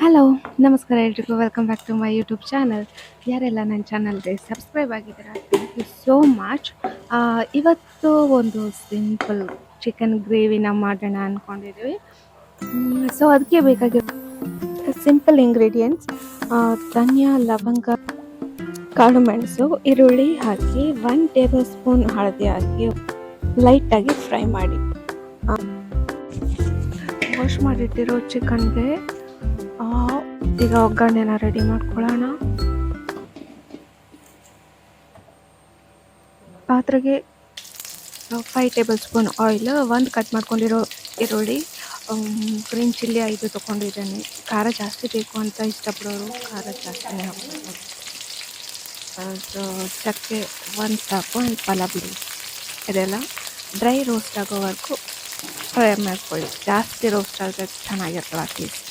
Hello, ನಮಸ್ಕಾರ ಎಲ್ರಿಗೂ. Welcome back to my YouTube channel. ಯಾರೆಲ್ಲ ನನ್ನ ಚಾನಲ್ಗೆ ಸಬ್ಸ್ಕ್ರೈಬ್ ಆಗಿದ್ದೀರಾ, ಥ್ಯಾಂಕ್ ಯು ಸೋ ಮಚ್. ಇವತ್ತು ಒಂದು ಸಿಂಪಲ್ ಚಿಕನ್ ಗ್ರೇವಿನ ಮಾಡೋಣ ಅಂದ್ಕೊಂಡಿದ್ದೀವಿ. ಸೊ ಅದಕ್ಕೆ ಬೇಕಾಗಿರೋ ಸಿಂಪಲ್ ಇಂಗ್ರೀಡಿಯೆಂಟ್ಸ್: ಧನಿಯಾ, ಲವಂಗ, ಕಾಳು ಮೆಣಸು, ಈರುಳ್ಳಿ ಹಾಕಿ 1 ಟೇಬಲ್ ಸ್ಪೂನ್ ಹಳದಿ ಹಾಕಿ ಲೈಟಾಗಿ ಫ್ರೈ ಮಾಡಿ. ವಾಶ್ ಮಾಡಿಟ್ಟಿರೋ ಚಿಕನ್ಗೆ ಈಗ ಒಗ್ಗರಣೆನ ರೆಡಿ ಮಾಡ್ಕೊಳ್ಳೋಣ. ಪಾತ್ರೆಗೆ 5 ಟೇಬಲ್ ಸ್ಪೂನ್ ಆಯಿಲ್, ಒಂದು ಕಟ್ ಮಾಡ್ಕೊಂಡಿರೋ ಈರುಳ್ಳಿ, ಗ್ರೀನ್ ಚಿಲ್ಲಿ 5 ತೊಗೊಂಡಿದ್ದೇನೆ. ಖಾರ ಜಾಸ್ತಿ ಬೇಕು ಅಂತ ಇಷ್ಟಪಡೋರು ಖಾರ ಜಾಸ್ತಿನೇ ಹಾಕ್ಬೋದು. ಚಕ್ಕೆ 1 ಸಾಕು, ಆ್ಯಂಡ್ ಪಲಾವ್ ಬಿಡಿ. ಇದೆಲ್ಲ ಡ್ರೈ ರೋಸ್ಟ್ ಆಗೋವರೆಗೂ ಫ್ರೈ ಮಾಡ್ಕೊಳ್ಳಿ. ಜಾಸ್ತಿ ರೋಸ್ಟ್ ಆದರೆ ಚೆನ್ನಾಗಿರ್ತವೆ ಅಟ್ಲೀಸ್ಟ್.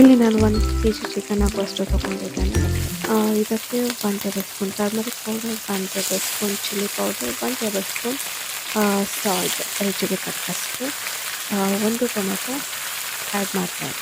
ಇಲ್ಲಿ ನಾನು 1 kg ಚಿಕನ್ ಆಗುವಷ್ಟು ತೊಗೊಂಡಿದ್ದೇನೆ. ಇದಕ್ಕೆ 1 table spoon turmeric powder, 1 table spoon chilli powder, 1 table spoon salt, ರುಚಿಗೆ ತಕ್ಕಷ್ಟು, 1 ಟೊಮೆಟೊ ಆ್ಯಡ್ ಮಾಡ್ತಾರೆ.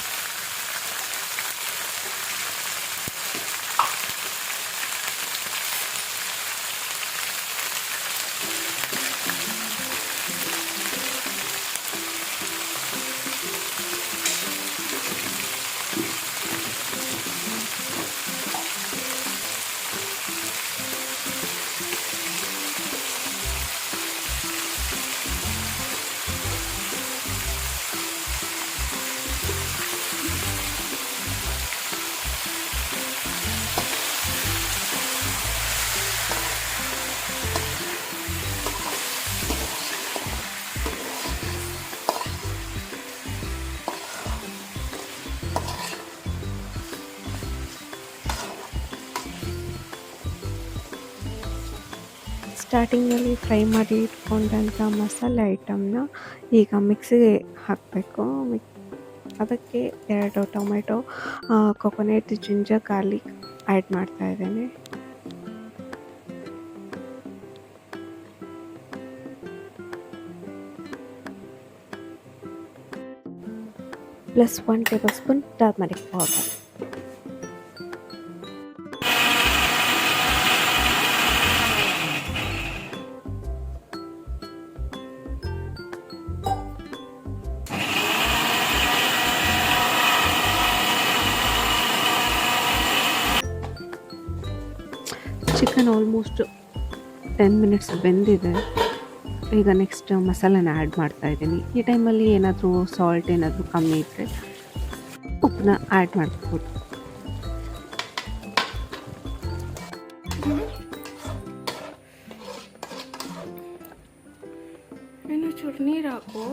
ಸ್ಟಾರ್ಟಿಂಗ್ನಲ್ಲಿ ಫ್ರೈ ಮಾಡಿ ಇಟ್ಕೊಂಡಂಥ ಮಸಾಲೆ ಐಟಮ್ನ ಈಗ ಮಿಕ್ಸಿಗೆ ಹಾಕಬೇಕು. ಅದಕ್ಕೆ 2 tomato, coconut, ginger, garlic add ಮಾಡ್ತಾ ಇದ್ದೇನೆ. Plus 1 table spoon turmeric powder. Chicken almost 10 minutes ಬೆಂದಿದೆ. ಈಗ ನೆಕ್ಸ್ಟ್ ಮಸಾಲೆನ ಆ್ಯಡ್ ಮಾಡ್ತಾಯಿದ್ದೀನಿ. ಈ ಟೈಮಲ್ಲಿ ಏನಾದರೂ ಸಾಲ್ಟ್ ಏನಾದರೂ ಕಮ್ಮಿ ಇದ್ದರೆ ಉಪ್ಪನ್ನ ಆ್ಯಡ್ ಮಾಡ್ಬೋದು. ಇನ್ನು ಚೂರು ನೀರು ಹಾಕು.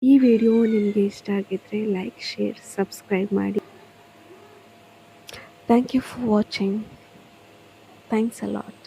ಈ ವಿಡಿಯೋ ನಿಮಗೆ ಇಷ್ಟ ಆಗಿದ್ದರೆ ಲೈಕ್, ಶೇರ್, ಸಬ್ಸ್ಕ್ರೈಬ್ ಮಾಡಿ. Thank you for watching. Thanks a lot.